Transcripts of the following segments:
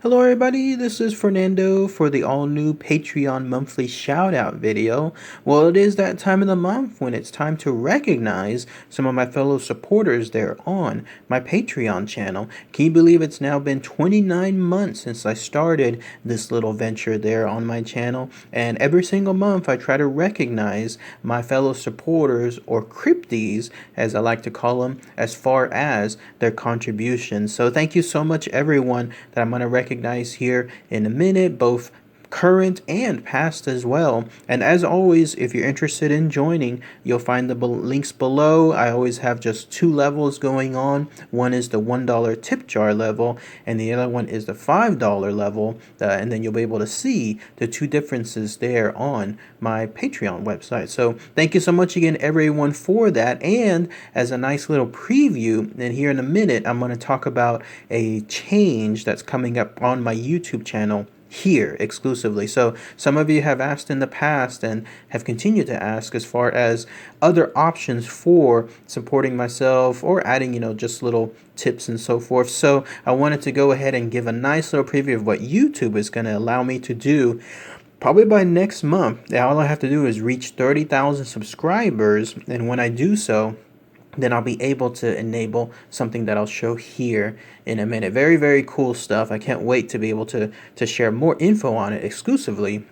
Hello everybody, this is Fernando for the all-new Patreon monthly shout-out video. Well, it is that time of the month when it's time to recognize some of my fellow supporters there on my Patreon channel. Can you believe it's now been 29 months since I started this little venture there on my channel? And every single month I try to recognize my fellow supporters, or crypties as I like to call them, as far as their contributions. So thank you so much everyone that I'm going to recognize here in a minute, both current and past as well. And as always, if you're interested in joining, you'll find the links below. I always have just two levels going on. One is the $1 tip jar level, and the other one is the $5 level. And then you'll be able to see the two differences there on my Patreon website. So thank you so much again, everyone, for that. And as a nice little preview, and here in a minute, I'm going to talk about a change that's coming up on my YouTube channel here exclusively. So some of you have asked in the past and have continued to ask as far as other options for supporting myself or adding, just little tips and so forth. So I wanted to go ahead and give a nice little preview of what YouTube is going to allow me to do. Probably by next month, all I have to do is reach 30,000 subscribers, and when I do so, then I'll be able to enable something that I'll show here in a minute. Very, very cool stuff. I can't wait to be able to share more info on it exclusively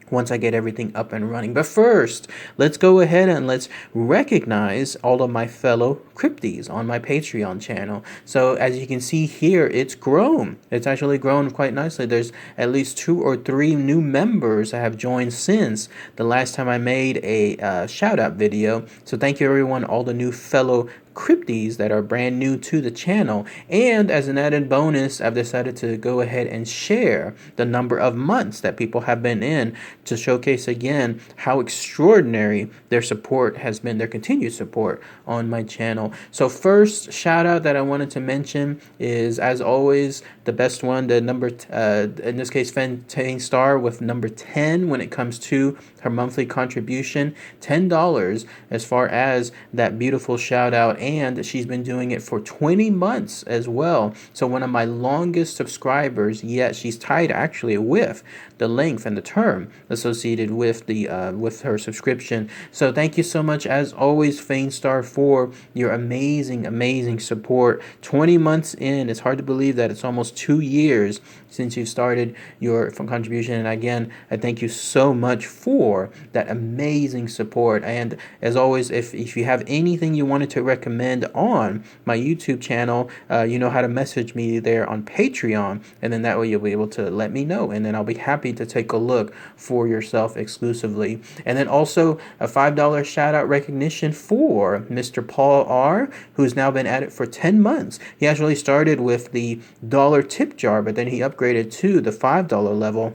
once I get everything up and running. But first, let's go ahead and let's recognize all of my fellow crypties on my Patreon channel. So as you can see here, it's grown. It's actually grown quite nicely. There's at least 2 or 3 new members that have joined since the last time I made a shout out video. So thank you everyone, all the new fellow crypties that are brand new to the channel. And as an added bonus, I've decided to go ahead and share the number of months that people have been in to showcase again how extraordinary their support has been, their continued support on my channel. So first shout out that I wanted to mention is, as always, the best one, the number in this case Fentain Star, with number 10 when it comes to her monthly contribution, $10 as far as that beautiful shout out. And she's been doing it for 20 months as well. So one of my longest subscribers yet. She's tied actually with the length and the term associated with the with her subscription. So thank you so much as always, Fainstar, for your amazing support. 20 months in, it's hard to believe that it's almost 2 years since you started your contribution. And again, I thank you so much for that amazing support. And as always, if you have anything you wanted to recommend on my YouTube channel, you know how to message me there on Patreon, and then that way you'll be able to let me know, and then I'll be happy to take a look for yourself exclusively. And then also a $5 shout out recognition for Mr. Paul R, who's now been at it for 10 months. He actually started with the dollar tip jar, but then he upgraded to the $5 level,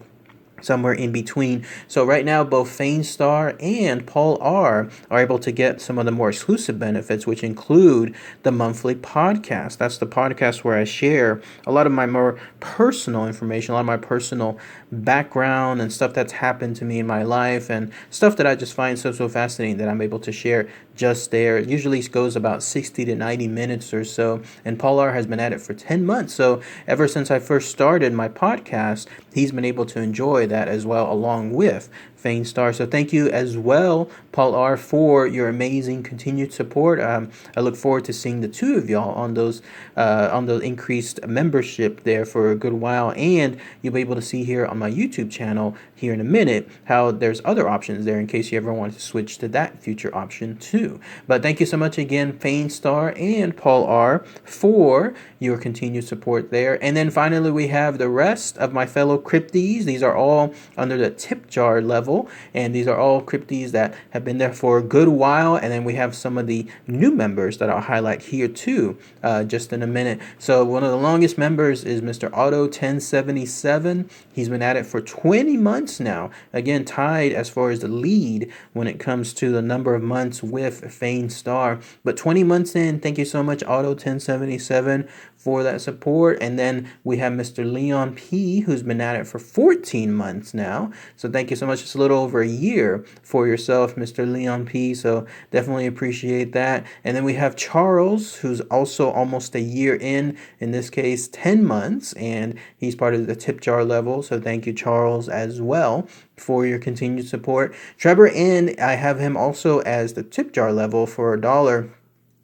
somewhere in between. So right now, both Fainstar and Paul R are able to get some of the more exclusive benefits, which include the monthly podcast. That's the podcast where I share a lot of my more personal information, a lot of my personal background and stuff that's happened to me in my life, and stuff that I just find so fascinating that I'm able to share just there. It usually goes about 60 to 90 minutes or so, and Paul R has been at it for 10 months. So ever since I first started my podcast, he's been able to enjoy that as well, along with Fainstar. So thank you as well, Paul R, for your amazing continued support. I look forward to seeing the two of y'all on those on the increased membership there for a good while, and you'll be able to see here on my YouTube channel here in a minute how there's other options there in case you ever want to switch to that future option too. But thank you so much again, Fainstar and Paul R, for your continued support there. And then finally, we have the rest of my fellow crypties. These are all under the tip jar level, and these are all crypties that have been there for a good while. And then we have some of the new members that I'll highlight here too, just in a minute. So one of the longest members is Mr. Auto 1077. He's been at it for 20 months now. Again, tied as far as the lead when it comes to the number of months with Fainstar. But 20 months in, thank you so much, Auto 1077, for that support. And then we have Mr. Leon P, who's been at it for 14 months now. So thank you so much. It's a little over a year for yourself, Mr. Leon P. So definitely appreciate that. And then we have Charles, who's also almost a year in this case, 10 months, and he's part of the tip jar level. So thank you, Charles, as well for your continued support. Trevor N, I have him also as the tip jar level for $1.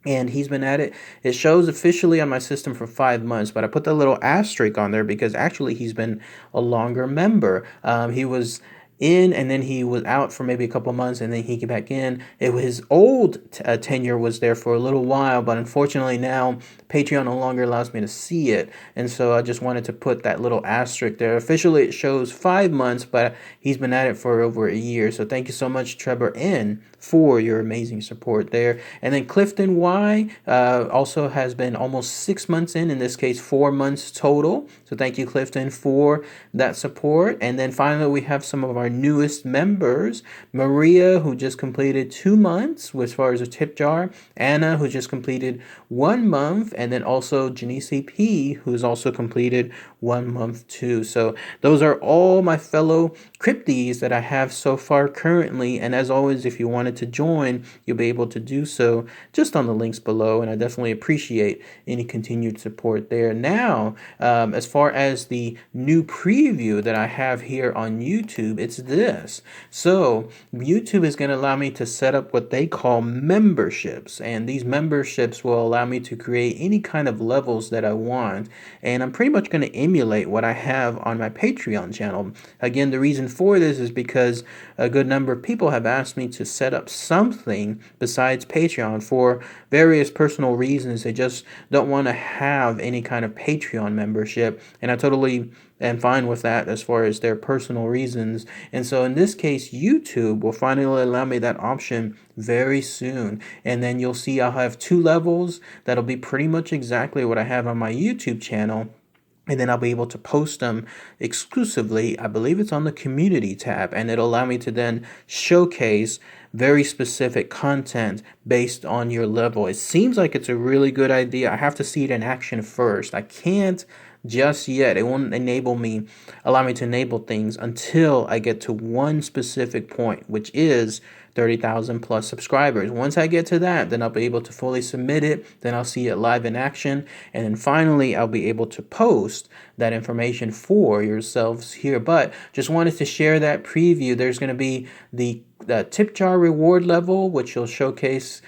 And he's been at it. It shows officially on my system for 5 months, but I put the little asterisk on there because actually he's been a longer member. He was in and then he was out for maybe a couple months and then he came back in. His old tenure was there for a little while, but unfortunately now Patreon no longer allows me to see it. And so I just wanted to put that little asterisk there. Officially it shows 5 months, but he's been at it for over a year. So thank you so much, Trevor N, for your amazing support there. And then Clifton Y also has been almost 6 months in this case 4 months total. So thank you, Clifton, for that support. And then finally we have some of our newest members. Maria, who just completed 2 months as far as a tip jar. Anna, who just completed 1 month. And then also Janice P, who's also completed 1 month too. So those are all my fellow crypties that I have so far currently. And as always, if you wanted to join, you'll be able to do so just on the links below. And I definitely appreciate any continued support there. Now, as far as the new preview that I have here on YouTube, it's this. So YouTube is going to allow me to set up what they call memberships. And these memberships will allow me to create any kind of levels that I want. And I'm pretty much going to emulate what I have on my Patreon channel. Again, the reason for this is because a good number of people have asked me to set up something besides Patreon for various personal reasons. They just don't want to have any kind of Patreon membership, and I totally am fine with that as far as their personal reasons. And so in this case, YouTube will finally allow me that option very soon. And then you'll see I'll have 2 levels that'll be pretty much exactly what I have on my YouTube channel. And then I'll be able to post them exclusively. I believe it's on the community tab, and it'll allow me to then showcase very specific content based on your level. It seems like it's a really good idea. I have to see it in action first. I can't just yet. It won't allow me to enable things until I get to one specific point, which is 30,000 plus subscribers. Once I get to that, then I'll be able to fully submit it. Then I'll see it live in action. And then finally, I'll be able to post that information for yourselves here. But just wanted to share that preview. There's going to be the tip jar reward level, which will showcase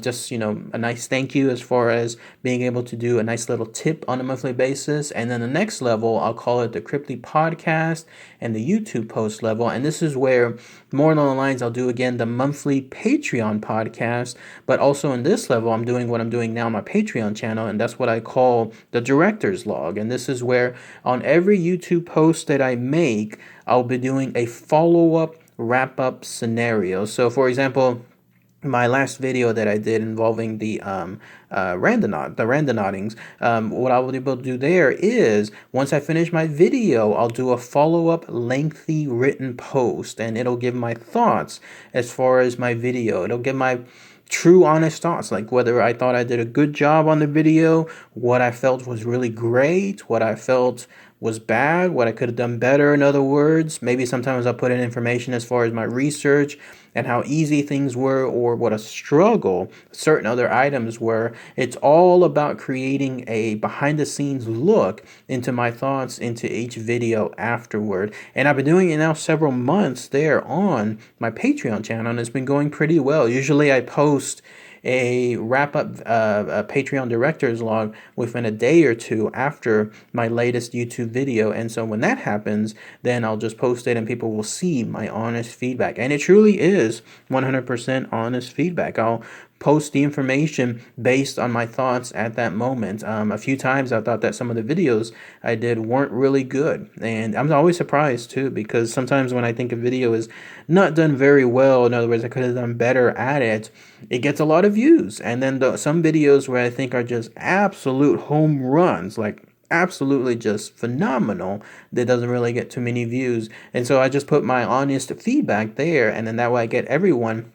just, a nice thank you as far as being able to do a nice little tip on a monthly basis. And then the next level, I'll call it the Crypty Podcast and the YouTube post level. And this is where more along the lines I'll do again the monthly Patreon podcast. But also in this level, I'm doing what I'm doing now on my Patreon channel, and that's what I call the director's log. And this is where on every YouTube post that I make, I'll be doing a follow-up wrap-up scenario. So for example, my last video that I did involving the randonautings, what I will be able to do there is once I finish my video, I'll do a follow-up lengthy written post, and it'll give my thoughts as far as my video. It'll give my true honest thoughts, like whether I thought I did a good job on the video, what I felt was really great, what I felt was bad, what I could have done better. In other words, maybe sometimes I'll put in information as far as my research and how easy things were or what a struggle certain other items were. It's all about creating a behind the scenes look into my thoughts into each video afterward. And I've been doing it now several months there on my Patreon channel, and it's been going pretty well. Usually I post a wrap-up Patreon director's log within a day or two after my latest YouTube video. And so when that happens, then I'll just post it and people will see my honest feedback. And it truly is 100% honest feedback. I'll post the information based on my thoughts at that moment. A few times I thought that some of the videos I did weren't really good. And I'm always surprised too, because sometimes when I think a video is not done very well, in other words, I could have done better at it, it gets a lot of views. And then some videos where I think are just absolute home runs, like absolutely just phenomenal, that doesn't really get too many views. And so I just put my honest feedback there, and then that way I get everyone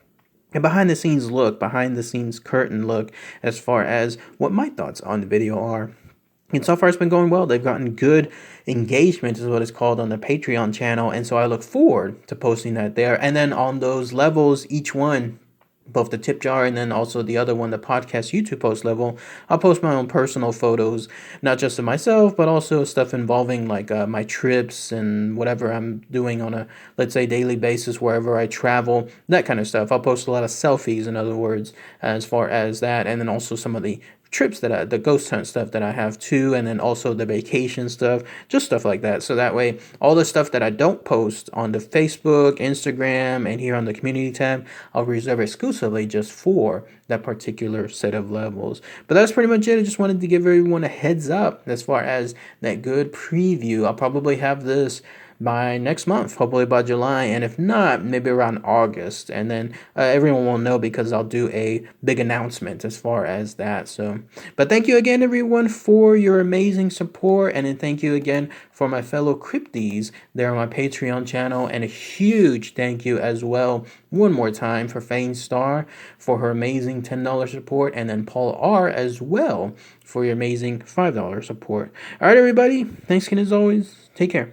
a behind the scenes curtain look as far as what my thoughts on the video are. And so far, it's been going well. They've gotten good engagement, is what it's called, on the Patreon channel. And so I look forward to posting that there. And then on those levels, each one, both the tip jar and then also the other one, the podcast YouTube post level, I'll post my own personal photos, not just of myself, but also stuff involving like my trips and whatever I'm doing on a, let's say, daily basis, wherever I travel, that kind of stuff. I'll post a lot of selfies, in other words, as far as that. And then also some of the trips the ghost hunt stuff that I have too, and then also the vacation stuff, just stuff like that. So that way, all the stuff that I don't post on the Facebook, Instagram, and here on the community tab, I'll reserve exclusively just for that particular set of levels. But that's pretty much it. I just wanted to give everyone a heads up as far as that good preview. I'll probably have this by next month, hopefully by July, and if not, maybe around August, and then everyone will know because I'll do a big announcement as far as that. So, but thank you again, everyone, for your amazing support, and then thank you again for my fellow crypties there on my Patreon channel, and a huge thank you as well, one more time, for Fane Star for her amazing $10 support, and then Paul R as well for your amazing $5 support. All right, everybody, thanks again as always. Take care.